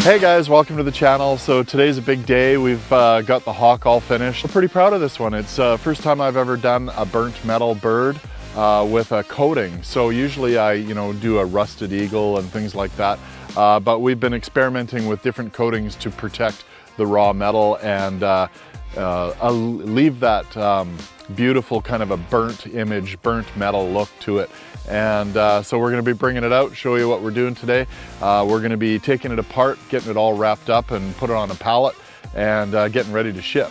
Hey guys, welcome to the channel. So today's a big day. We've got the hawk all finished. I'm pretty proud of this one. It's first time I've ever done a burnt metal bird with a coating. So usually I do a rusted eagle and things like that. But we've been experimenting with different coatings to protect the raw metal and I'll leave that beautiful kind of a burnt image, burnt metal look to it. And so we're going to be bringing it out, show you what we're doing today. We're going to be taking it apart, getting it all wrapped up and put it on a pallet and getting ready to ship.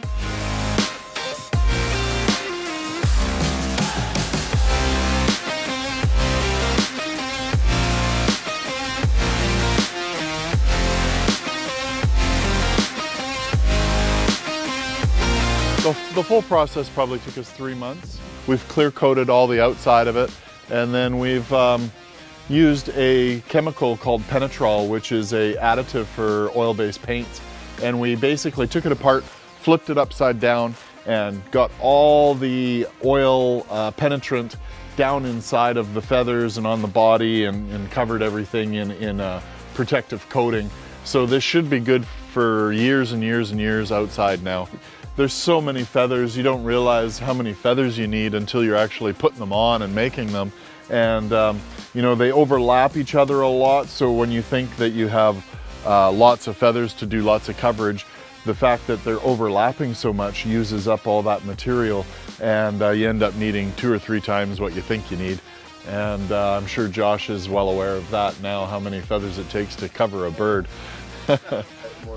The full process probably took us 3 months. We've clear coated all the outside of it, and then we've used a chemical called penetrol, which is a additive for oil-based paints. And we basically took it apart, flipped it upside down, and got all the oil penetrant down inside of the feathers and on the body and covered everything in a protective coating. So this should be good for years and years and years outside now. There's so many feathers, you don't realize how many feathers you need until you're actually putting them on and making them. And they overlap each other a lot, so when you think that you have lots of feathers to do lots of coverage, the fact that they're overlapping so much uses up all that material, and you end up needing 2 or 3 times what you think you need. And I'm sure Josh is well aware of that now, how many feathers it takes to cover a bird.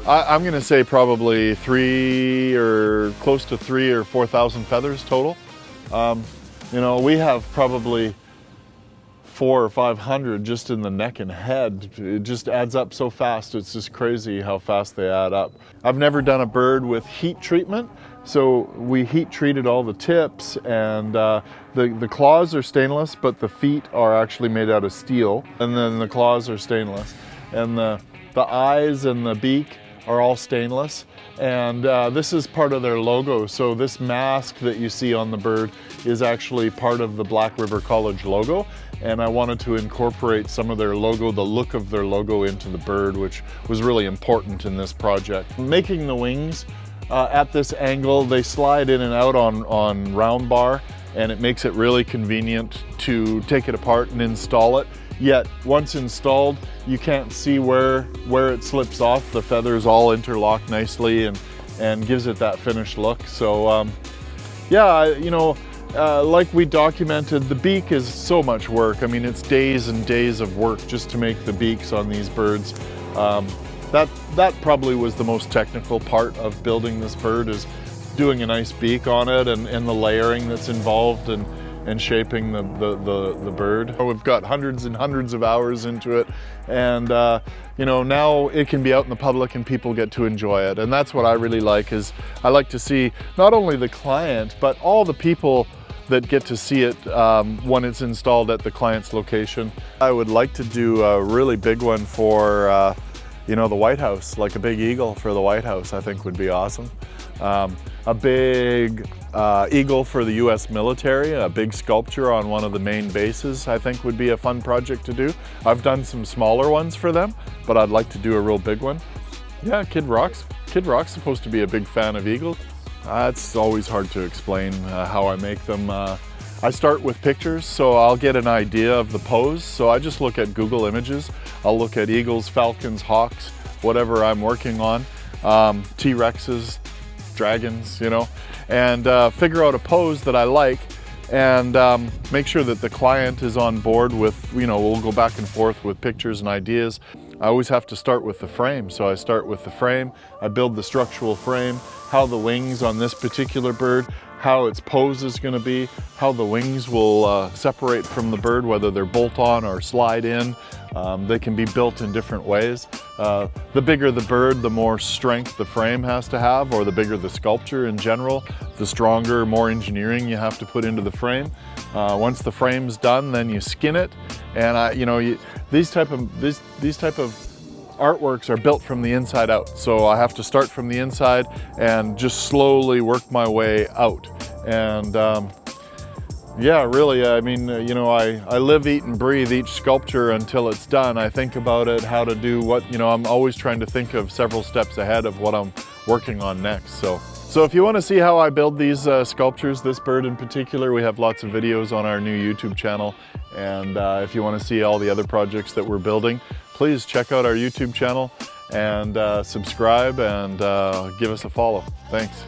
I'm going to say probably 3 or close to 3,000 or 4,000 feathers total. We have probably 400 or 500 just in the neck and head. It just adds up so fast. It's just crazy how fast they add up. I've never done a bird with heat treatment, so we heat treated all the tips, and the claws are stainless, but the feet are actually made out of steel, and then the claws are stainless, and the eyes and the beak are all stainless, and this is part of their logo. So this mask that you see on the bird is actually part of the Black River College logo, and I wanted to incorporate some of their logo, the look of their logo, into the bird, which was really important in this project. Making the wings at this angle, they slide in and out on round bar, and it makes it really convenient to take it apart and install it. Yet once installed, you can't see where it slips off. The feathers all interlock nicely and gives it that finished look. So like we documented, the beak is so much work. I mean, it's days and days of work just to make the beaks on these birds. That probably was the most technical part of building this bird, is doing a nice beak on it and the layering that's involved and shaping the bird. We've got hundreds and hundreds of hours into it, and now it can be out in the public and people get to enjoy it. And that's what I really like, is I like to see not only the client, but all the people that get to see it when it's installed at the client's location. I would like to do a really big one for the White House, like a big eagle for the White House, I think would be awesome. A big eagle for the US military, a big sculpture on one of the main bases, I think would be a fun project to do. I've done some smaller ones for them, but I'd like to do a real big one. Yeah, Kid Rock's supposed to be a big fan of eagles. It's always hard to explain how I make them. I start with pictures, so I'll get an idea of the pose. So I just look at Google Images. I'll look at eagles, falcons, hawks, whatever I'm working on, T-Rexes, dragons, and figure out a pose that I like, and make sure that the client is on board with, we'll go back and forth with pictures and ideas. I always have to start with the frame. So I start with the frame, I build the structural frame, how the wings on this particular bird, how its pose is going to be, how the wings will separate from the bird, whether they're bolt on or slide in. They can be built in different ways. The bigger the bird, the more strength the frame has to have, or the bigger the sculpture in general, the stronger, more engineering you have to put into the frame. Once the frame's done, then you skin it, and these type of artworks are built from the inside out. So I have to start from the inside and just slowly work my way out. And Yeah, really. I mean, you know, I live, eat, and breathe each sculpture until it's done. I think about it, how to do what, you know, I'm always trying to think of several steps ahead of what I'm working on next. So if you want to see how I build these sculptures, this bird in particular, we have lots of videos on our new YouTube channel. And if you want to see all the other projects that we're building, please check out our YouTube channel and subscribe and give us a follow. Thanks.